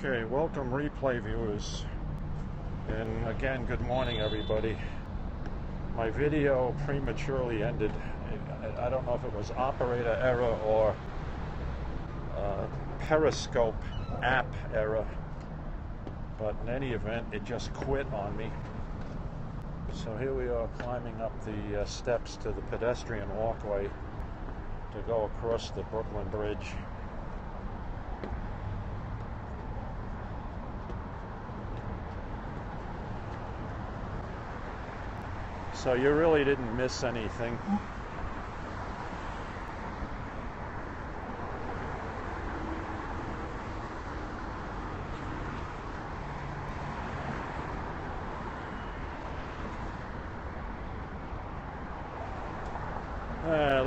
Okay, welcome replay viewers, and again, good morning everybody. My video prematurely ended. I don't know if it was operator error or Periscope app error, but in any event, it just quit on me. So here we are climbing up the steps to the pedestrian walkway to go across the Brooklyn Bridge. So you really didn't miss anything.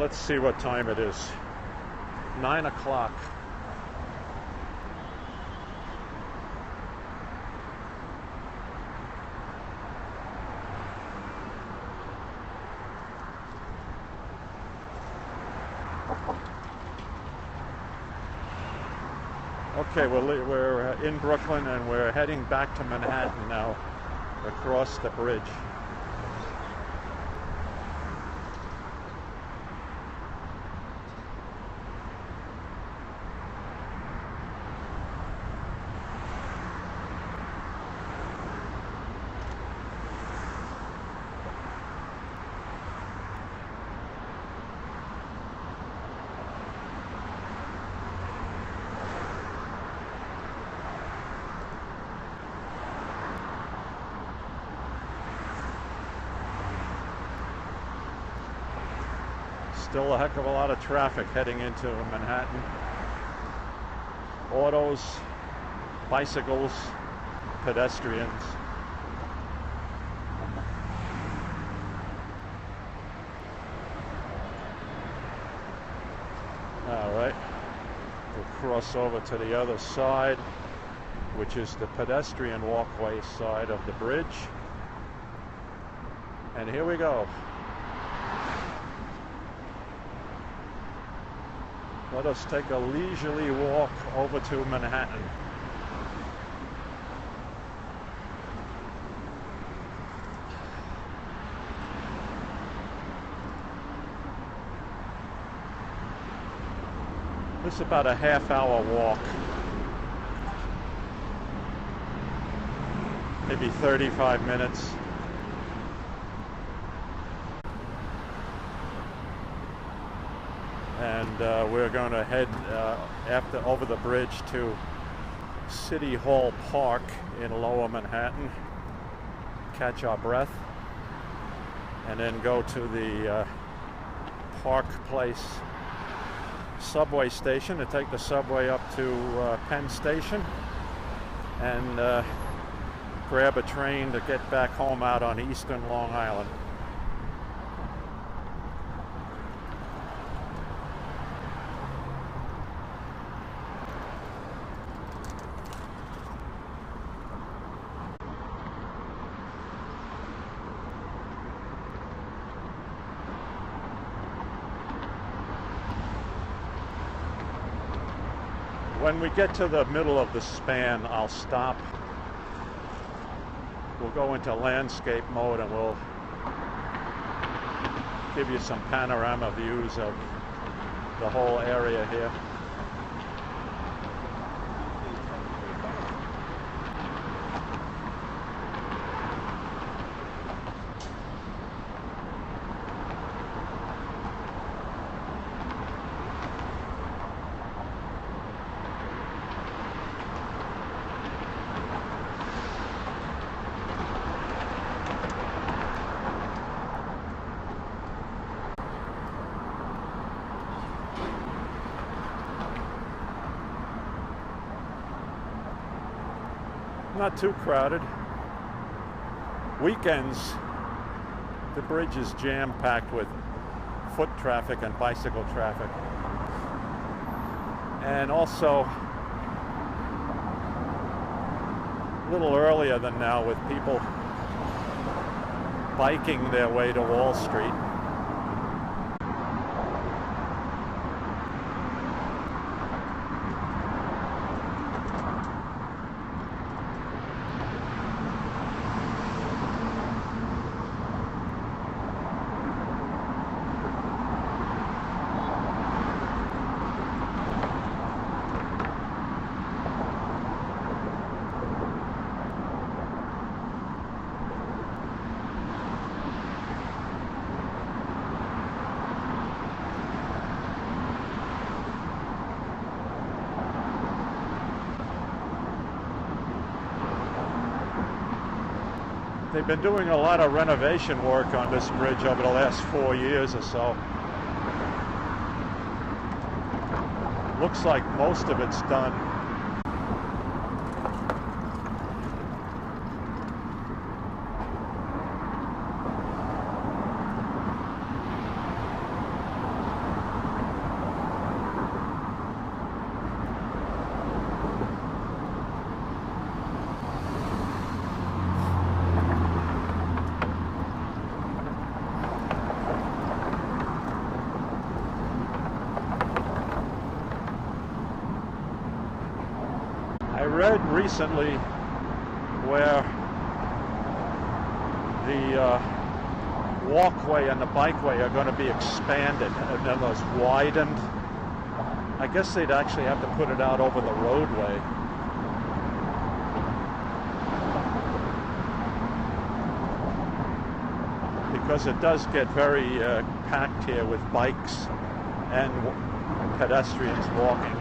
Let's see what time it is. 9 o'clock. Okay, we're in Brooklyn and we're heading back to Manhattan now, across the bridge. Still a heck of a lot of traffic heading into Manhattan. Autos, bicycles, pedestrians. All right, we'll cross over to the other side, which is the pedestrian walkway side of the bridge. And here we go. Let us take a leisurely walk over to Manhattan. This is about a half-hour walk. Maybe 35 minutes. And we're going to head over the bridge to City Hall Park in Lower Manhattan, catch our breath, and then go to the Park Place subway station to take the subway up to Penn Station and grab a train to get back home out on Eastern Long Island. When we get to the middle of the span, I'll stop. We'll go into landscape mode and we'll give you some panorama views of the whole area here. Not too crowded. Weekends, the bridge is jam-packed with foot traffic and bicycle traffic. And also, a little earlier than now, with people biking their way to Wall Street. They've been doing a lot of renovation work on this bridge over the last 4 years or so. Looks like most of it's done. I read recently where the walkway and the bikeway are going to be expanded, and then those widened. I guess they'd actually have to put it out over the roadway. Because it does get very packed here with bikes and pedestrians walking.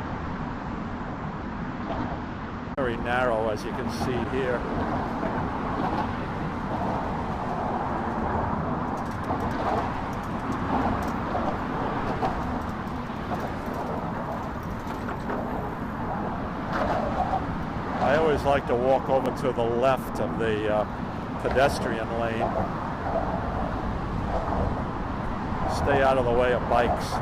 Very narrow, as you can see here. I always like to walk over to the left of the pedestrian lane. Stay out of the way of bikes.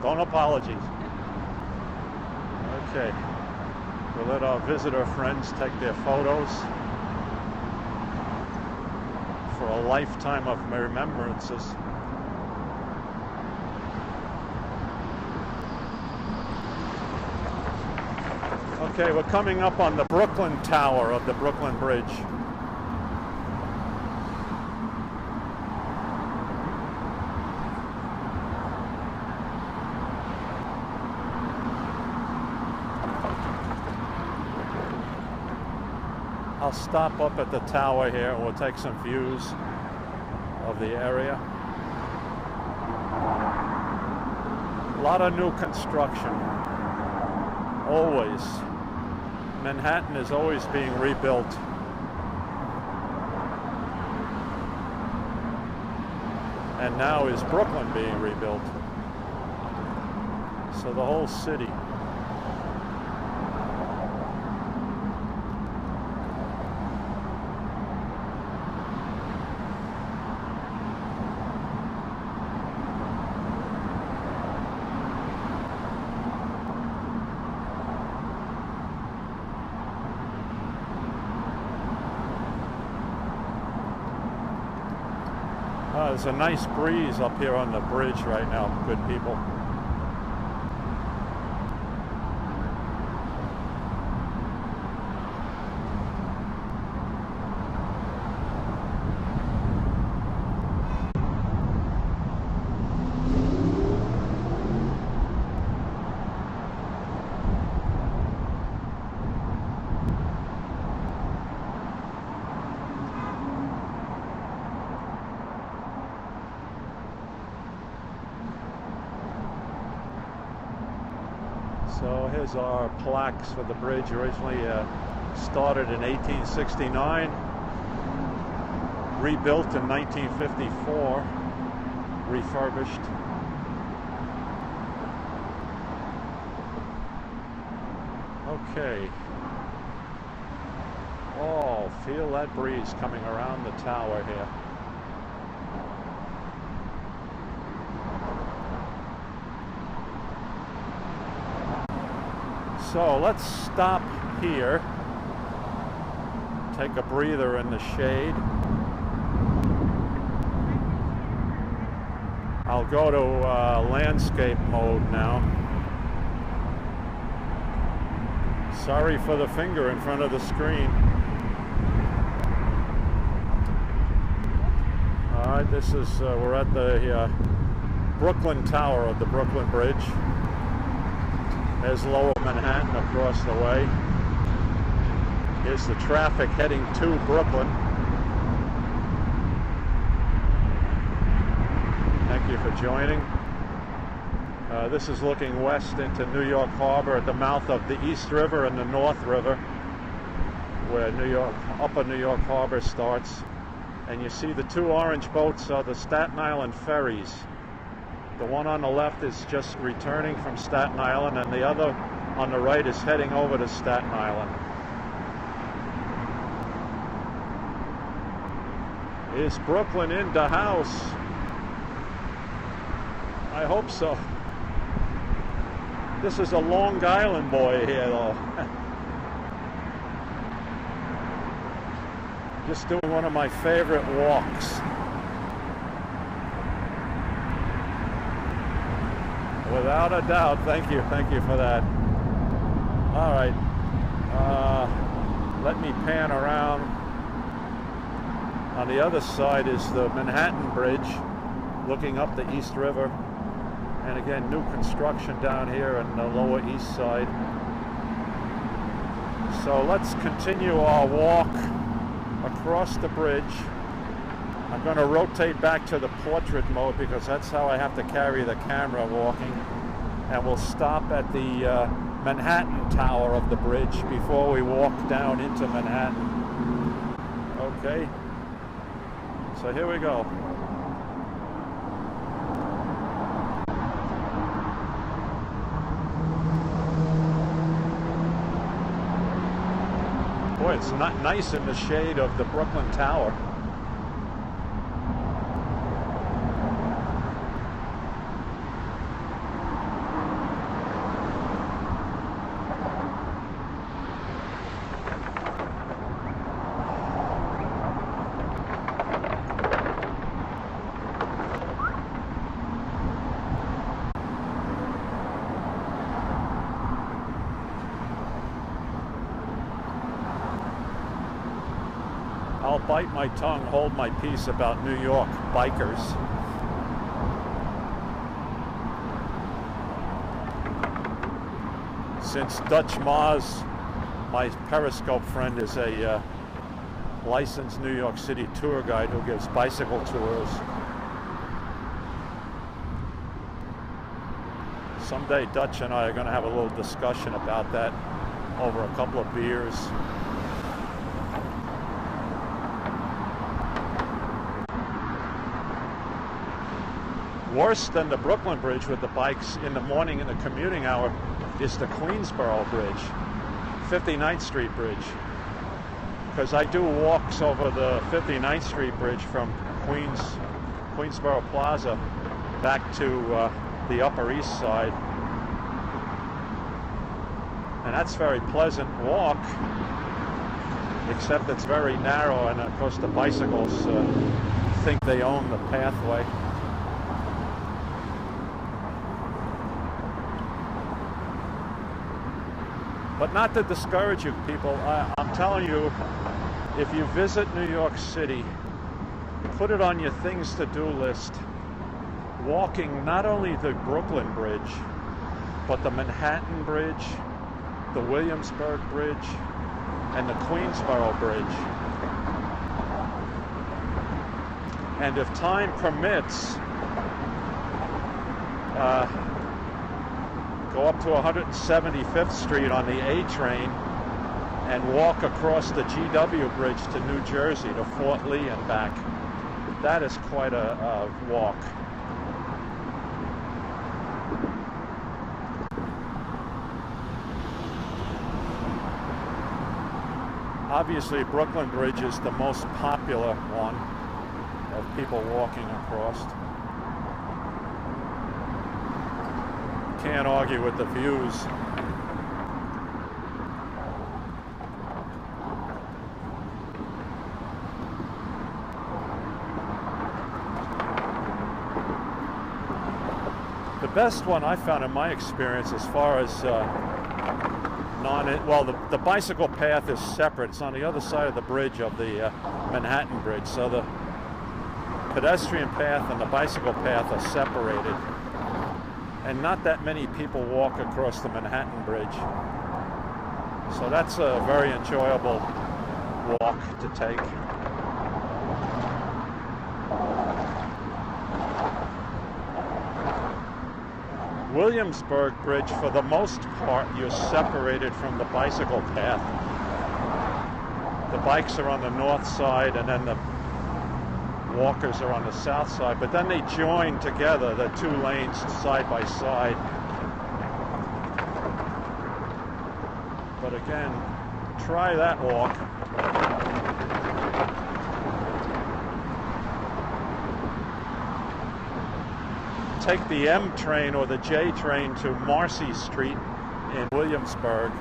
Don't apologies. Okay, we'll let our visitor friends take their photos for a lifetime of remembrances. Okay, we're coming up on the Brooklyn Tower of the Brooklyn Bridge. I'll stop up at the tower here and we'll take some views of the area. A lot of new construction. Always. Manhattan is always being rebuilt. And now is Brooklyn being rebuilt. So the whole city. There's a nice breeze up here on the bridge right now, good people. So here's our plaques for the bridge. Originally started in 1869, rebuilt in 1954, refurbished. Okay. Oh, feel that breeze coming around the tower here. So let's stop here, take a breather in the shade. I'll go to landscape mode now. Sorry for the finger in front of the screen. All right, this is, we're at the Brooklyn Tower of the Brooklyn Bridge. There's Lower Manhattan across the way. Here's the traffic heading to Brooklyn. Thank you for joining. This is looking west into New York Harbor at the mouth of the East River and the North River, where Upper New York Harbor starts. And you see the two orange boats are the Staten Island ferries. The one on the left is just returning from Staten Island, and the other on the right is heading over to Staten Island. Is Brooklyn in the house? I hope so. This is a Long Island boy here, though. Just doing one of my favorite walks. Without a doubt. Thank you for that. All right, let me pan around. On the other side is the Manhattan Bridge, looking up the East River. And again, new construction down here on the Lower East Side. So let's continue our walk across the bridge. I'm going to rotate back to the portrait mode because that's how I have to carry the camera walking. And we'll stop at the Manhattan Tower of the bridge before we walk down into Manhattan. Okay, so here we go. Boy, it's not nice in the shade of the Brooklyn Tower. I'll bite my tongue, hold my peace about New York bikers. Since Dutch Maz, my Periscope friend, is a licensed New York City tour guide who gives bicycle tours. Someday Dutch and I are going to have a little discussion about that over a couple of beers. Worse than the Brooklyn Bridge with the bikes in the morning in the commuting hour is the Queensboro Bridge, 59th Street Bridge. Because I do walks over the 59th Street Bridge from Queensboro Plaza back to the Upper East Side. And that's a very pleasant walk, except it's very narrow, and of course the bicycles think they own the pathway. But not to discourage you people, I'm telling you, if you visit New York City, put it on your things to do list. Walking not only the Brooklyn Bridge, but the Manhattan Bridge, the Williamsburg Bridge, and the Queensboro Bridge. And if time permits, go up to 175th Street on the A train and walk across the GW Bridge to New Jersey, to Fort Lee and back. That is quite a walk. Obviously, Brooklyn Bridge is the most popular one of people walking across. Can't argue with the views. The best one I found in my experience as far as well, the bicycle path is separate. It's on the other side of the bridge of the Manhattan Bridge. So the pedestrian path and the bicycle path are separated. And not that many people walk across the Manhattan Bridge. So that's a very enjoyable walk to take. Williamsburg Bridge, for the most part, you're separated from the bicycle path. The bikes are on the north side and then the walkers are on the south side, but then they join together, the two lanes side by side. But again, try that walk. Take the M train or the J train to Marcy Street in Williamsburg,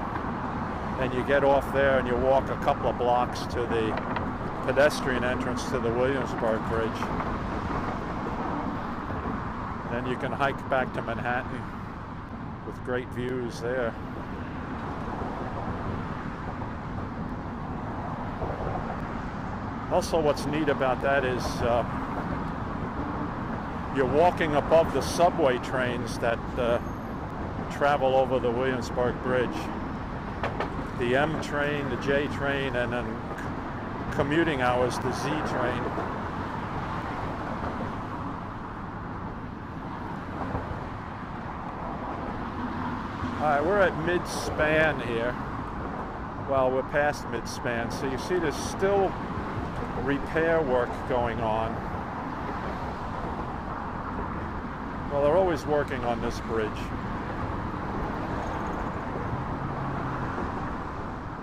and you get off there and you walk a couple of blocks to the pedestrian entrance to the Williamsburg Bridge. Then you can hike back to Manhattan with great views there. Also, what's neat about that is you're walking above the subway trains that travel over the Williamsburg Bridge. The M train, the J train, and then commuting hours, the Z train. All right, we're at mid-span here. Well, we're past mid-span, so you see there's still repair work going on. Well, they're always working on this bridge.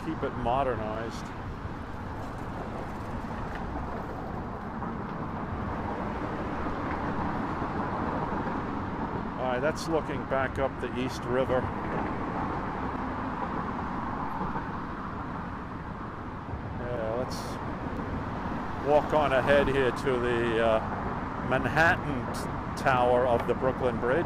Keep it modernized. All right, that's looking back up the East River. Yeah, let's walk on ahead here to the Manhattan Tower of the Brooklyn Bridge.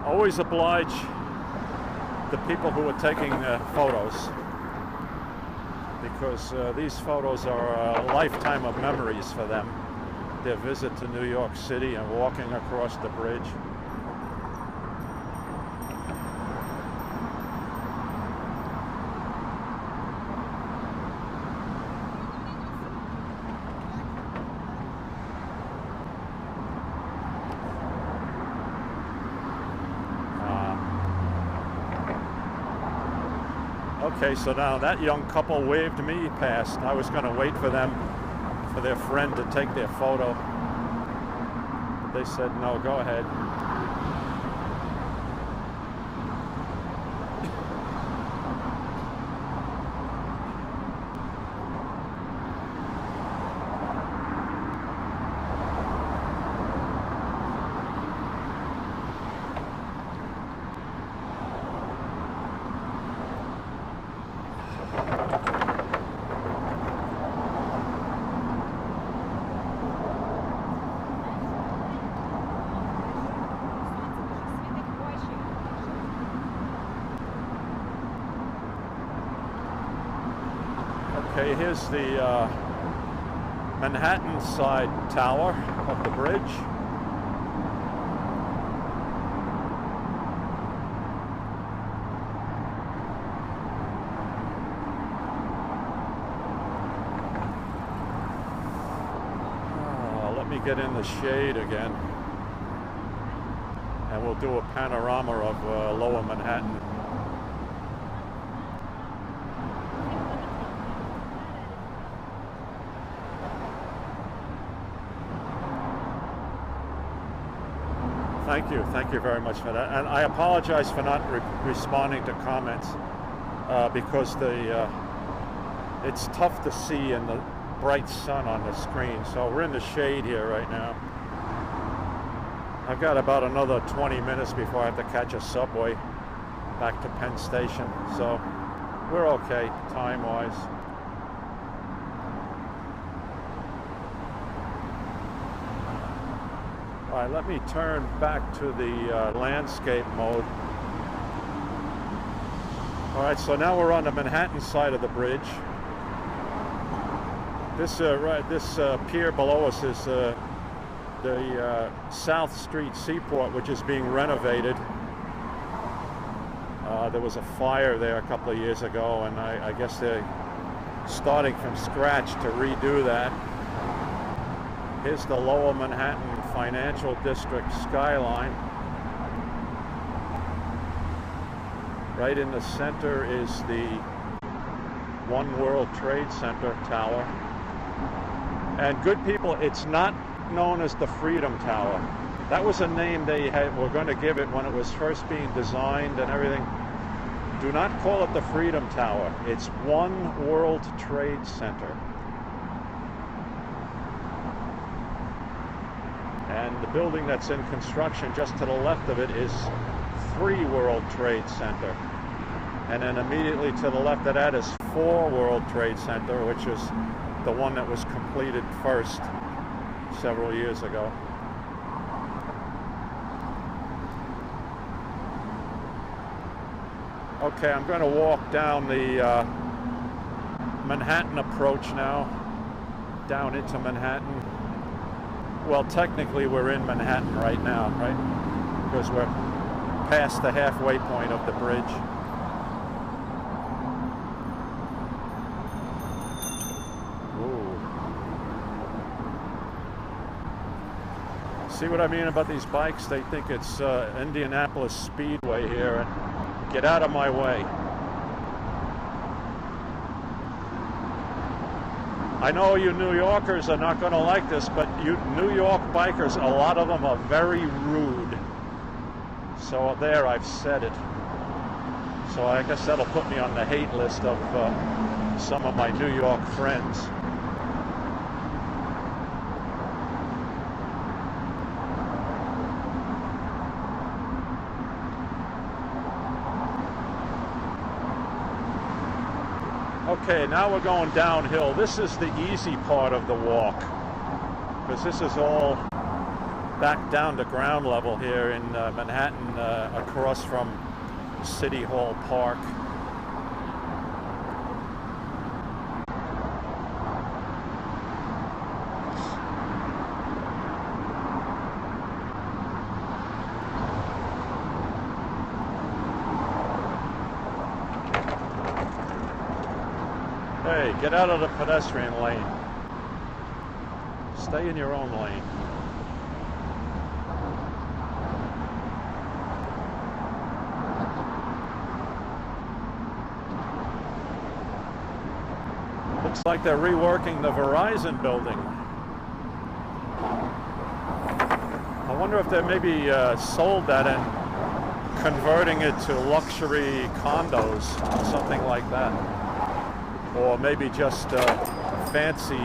Always oblige the people who are taking photos, because these photos are a lifetime of memories for them. Their visit to New York City and walking across the bridge. Okay, so now that young couple waved me past. I was going to wait for them, for their friend to take their photo. They said, no, go ahead. Okay, here's the Manhattan side tower of the bridge. Let me get in the shade again, and we'll do a panorama of Lower Manhattan. Thank you very much for that. And I apologize for not responding to comments because it's tough to see in the bright sun on the screen. So we're in the shade here right now. I've got about another 20 minutes before I have to catch a subway back to Penn Station, so we're okay time-wise. All right, let me turn back to the landscape mode. All right, so now we're on the Manhattan side of the bridge. This pier below us is the South Street Seaport, which is being renovated. There was a fire there a couple of years ago, and I guess they're starting from scratch to redo that. Here's the Lower Manhattan Financial District skyline. Right in the center is the One World Trade Center tower. And good people, it's not known as the Freedom Tower. That was a name they were going to give it when it was first being designed and everything. Do not call it the Freedom Tower. It's One World Trade Center. And the building that's in construction just to the left of it is Three World Trade Center. And then immediately to the left of that is Four World Trade Center, which is the one that was completed first several years ago. Okay, I'm going to walk down the Manhattan approach now, down into Manhattan. Well, technically we're in Manhattan right now, right? Because we're past the halfway point of the bridge. See what I mean about these bikes? They think it's Indianapolis Speedway here. Get out of my way. I know you New Yorkers are not going to like this, but you New York bikers, a lot of them are very rude. So there, I've said it. So I guess that'll put me on the hate list of some of my New York friends. Okay, now we're going downhill. This is the easy part of the walk, because this is all back down to ground level here in Manhattan, across from City Hall Park. Hey, get out of the pedestrian lane. Stay in your own lane. Looks like they're reworking the Verizon building. I wonder if they maybe sold that and converting it to luxury condos or something like that. Or maybe just fancy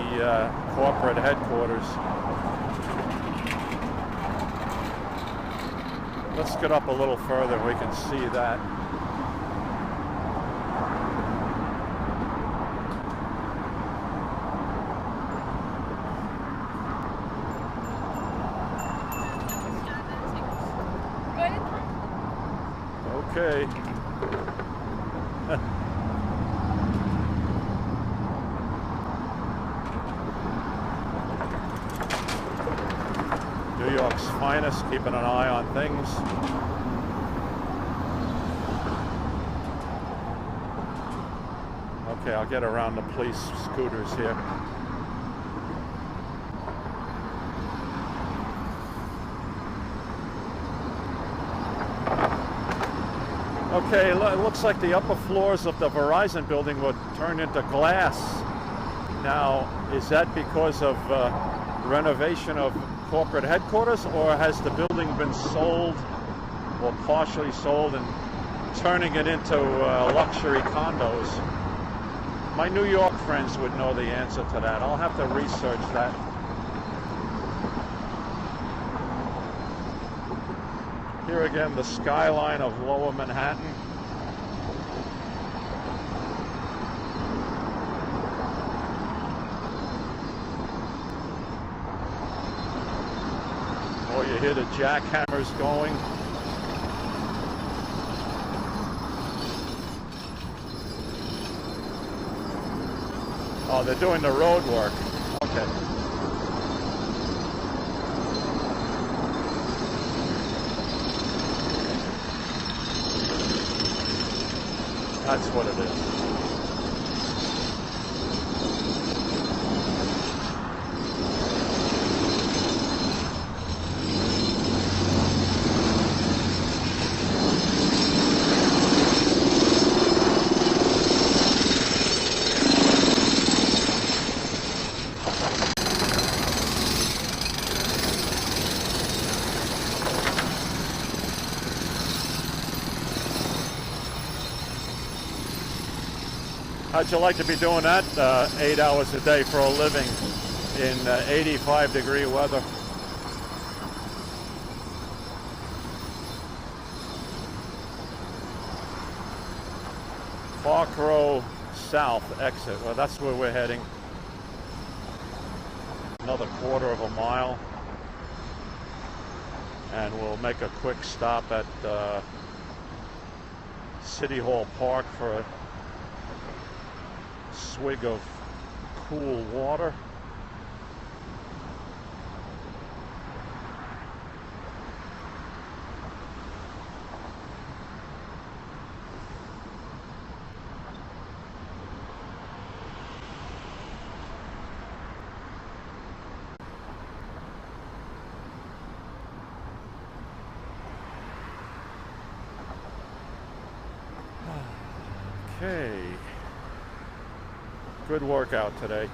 corporate headquarters. Let's get up a little further and we can see that. Okay. New York's finest, keeping an eye on things. Okay, I'll get around the police scooters here. Okay, it looks like the upper floors of the Verizon building were turned into glass. Now, is that because of renovation of corporate headquarters, or has the building been sold or partially sold and turning it into luxury condos? My New York friends would know the answer to that. I'll have to research that. Here again, the skyline of Lower Manhattan. Oh, you hear the jackhammers going. Oh, they're doing the road work. Okay. That's what it is. How'd you like to be doing that 8 hours a day for a living in 85-degree weather? Park Row South exit. Well, that's where we're heading. Another quarter of a mile. And we'll make a quick stop at City Hall Park for a swig of cool water. Okay. Good workout today.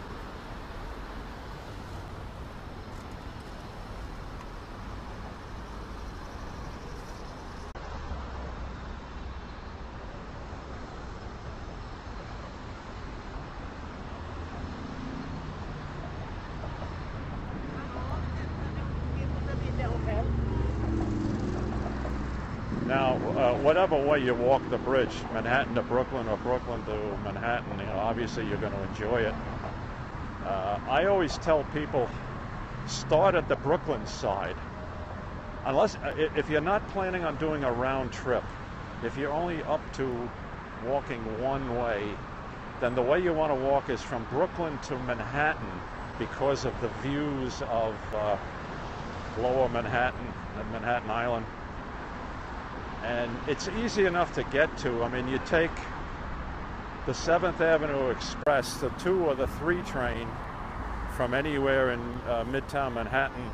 Now, whatever way you walk the bridge, Manhattan to Brooklyn or Brooklyn to Manhattan, you know, obviously you're going to enjoy it. I always tell people, start at the Brooklyn side. Unless, if you're not planning on doing a round trip, if you're only up to walking one way, then the way you want to walk is from Brooklyn to Manhattan because of the views of Lower Manhattan and Manhattan Island. And it's easy enough to get to. I mean, you take the 7th Avenue Express, the 2 or the 3 train from anywhere in Midtown Manhattan,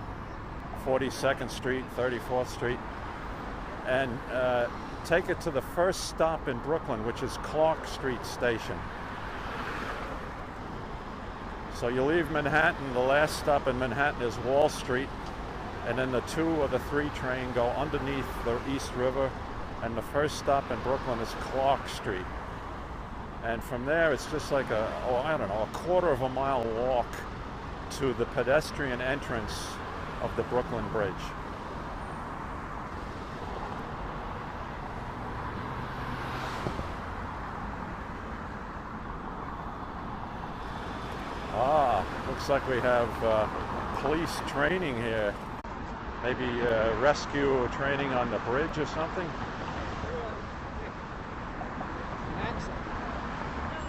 42nd Street, 34th Street, and take it to the first stop in Brooklyn, which is Clark Street Station. So you leave Manhattan, the last stop in Manhattan is Wall Street, and then the 2 or the 3 train go underneath the East River, and the first stop in Brooklyn is Clark Street. And from there, it's just like a quarter of a mile walk to the pedestrian entrance of the Brooklyn Bridge. Looks like we have police training here. Maybe rescue training on the bridge or something?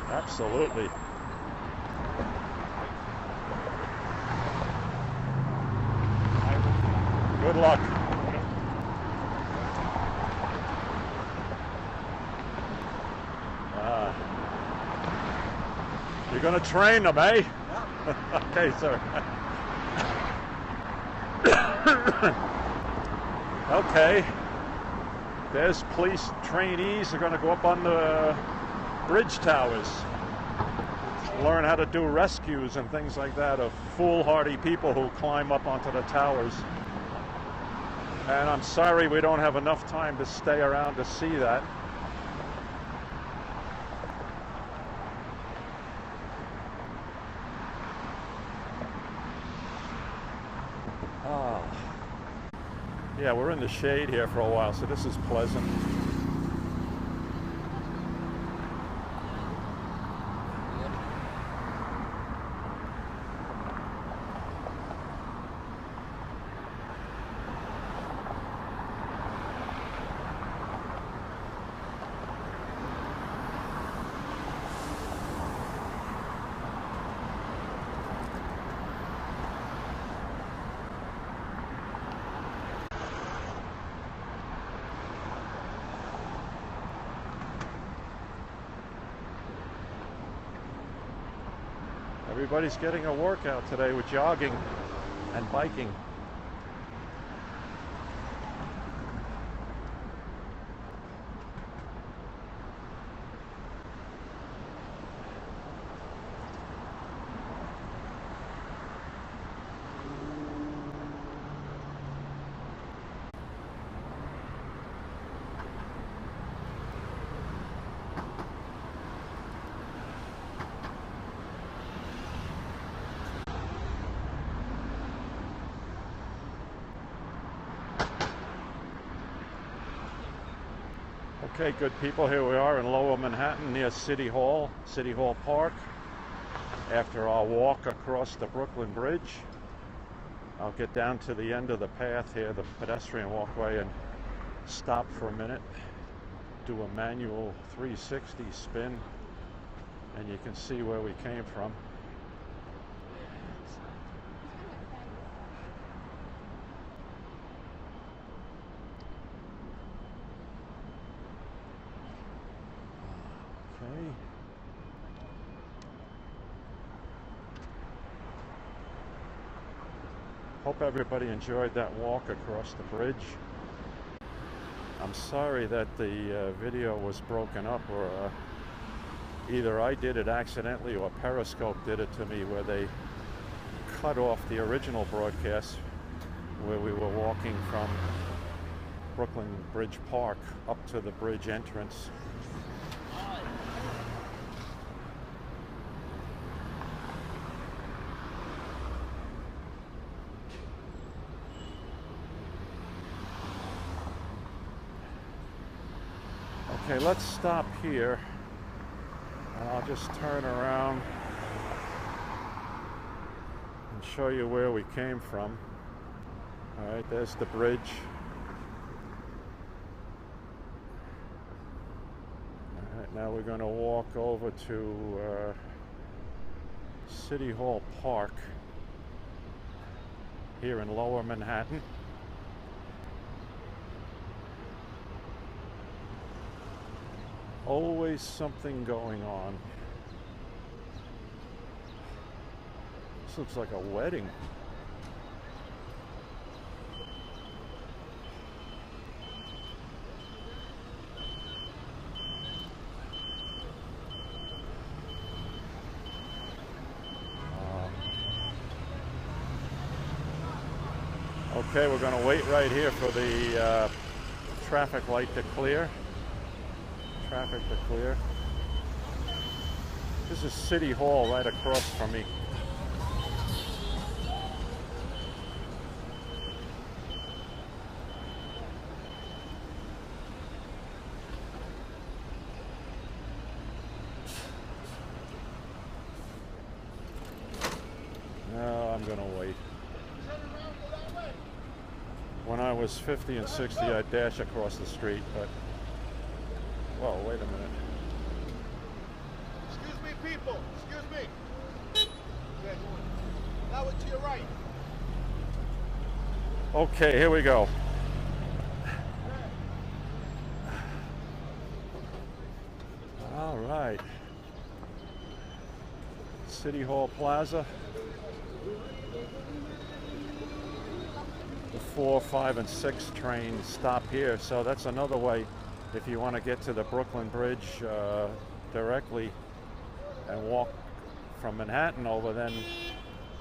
Absolutely. Good luck. You're going to train them, eh? Okay, sir. Okay. There's police trainees. They're going to go up on the bridge towers, learn how to do rescues and things like that of foolhardy people who climb up onto the towers. And I'm sorry we don't have enough time to stay around to see that. Yeah, we're in the shade here for a while, so this is pleasant. Everybody's getting a workout today with jogging and biking. Okay, good people, here we are in Lower Manhattan near City Hall Park. After our walk across the Brooklyn Bridge, I'll get down to the end of the path here, the pedestrian walkway, and stop for a minute, do a manual 360 spin, and you can see where we came from. Okay. Hope everybody enjoyed that walk across the bridge. I'm sorry that the video was broken up, or either I did it accidentally or Periscope did it to me, where they cut off the original broadcast where we were walking from Brooklyn Bridge Park up to the bridge entrance. Okay, let's stop here, and I'll just turn around and show you where we came from. All right, there's the bridge. All right, now we're going to walk over to City Hall Park here in Lower Manhattan. Always something going on. This looks like a wedding. Okay, we're going to wait right here for the traffic light to clear. Traffic to clear. This is City Hall right across from me. No, I'm gonna wait. When I was 50 and 60, I'd dash across the street, but whoa, wait a minute. Excuse me, people. Excuse me. Okay. Now to your right. Okay, here we go. All right. City Hall Plaza. The 4, 5, and 6 trains stop here, so that's another way. If you want to get to the Brooklyn Bridge directly and walk from Manhattan over, then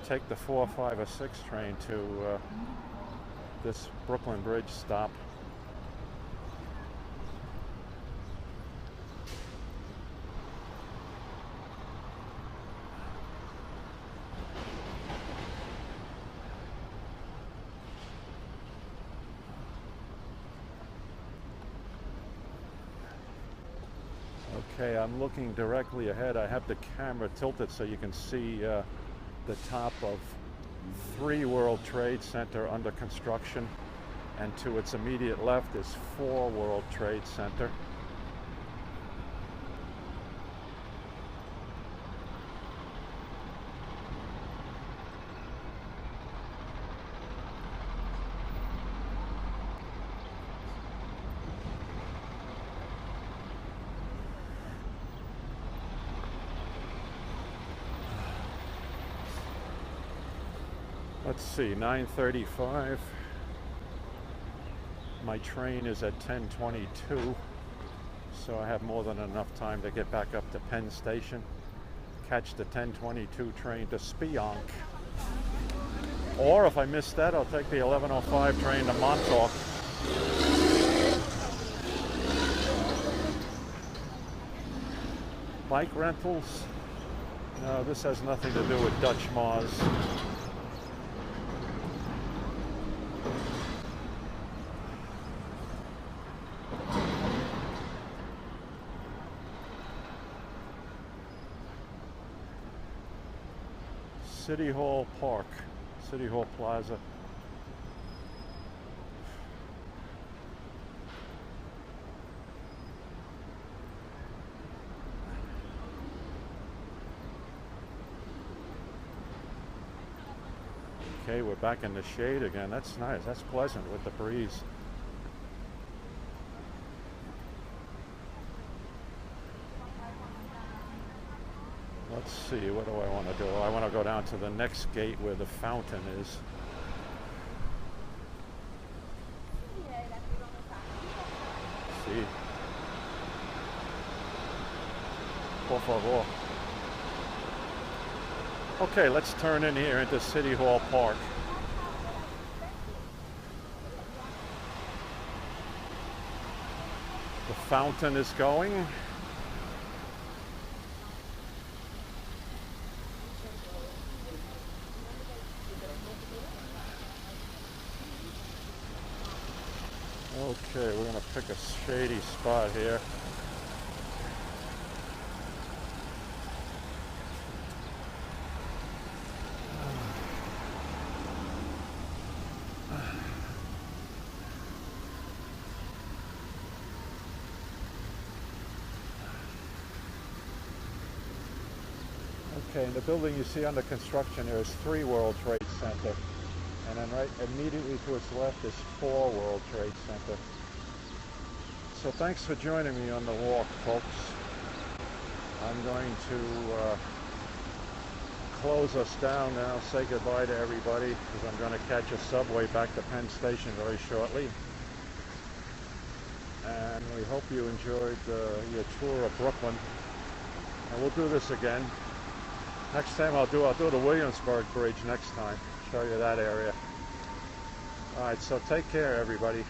take the 4, 5, or 6 train to this Brooklyn Bridge stop. Okay, I'm looking directly ahead. I have the camera tilted so you can see the top of 3 World Trade Center under construction, and to its immediate left is 4 World Trade Center. Let's see, 9:35. My train is at 10:22, so I have more than enough time to get back up to Penn Station, catch the 10:22 train to Spionk. Or if I miss that, I'll take the 11:05 train to Montauk. Bike rentals? No, this has nothing to do with Dutch Mars. City Hall Park, City Hall Plaza. Okay, we're back in the shade again. That's nice. That's pleasant with the breeze. Let's see, what do I want to do? I want to go down to the next gate where the fountain is. Sí. Por favor. Okay, let's turn in here into City Hall Park. The fountain is going. Okay, we're going to pick a shady spot here. Okay, and the building you see under construction there is 3 World Trade Center. And then right immediately to its left is 4 World Trade Center. So thanks for joining me on the walk, folks. I'm going to close us down now, say goodbye to everybody, because I'm going to catch a subway back to Penn Station very shortly. And we hope you enjoyed your tour of Brooklyn. And we'll do this again. Next time I'll do the Williamsburg Bridge next time. Show you that area. All right, so take care, everybody.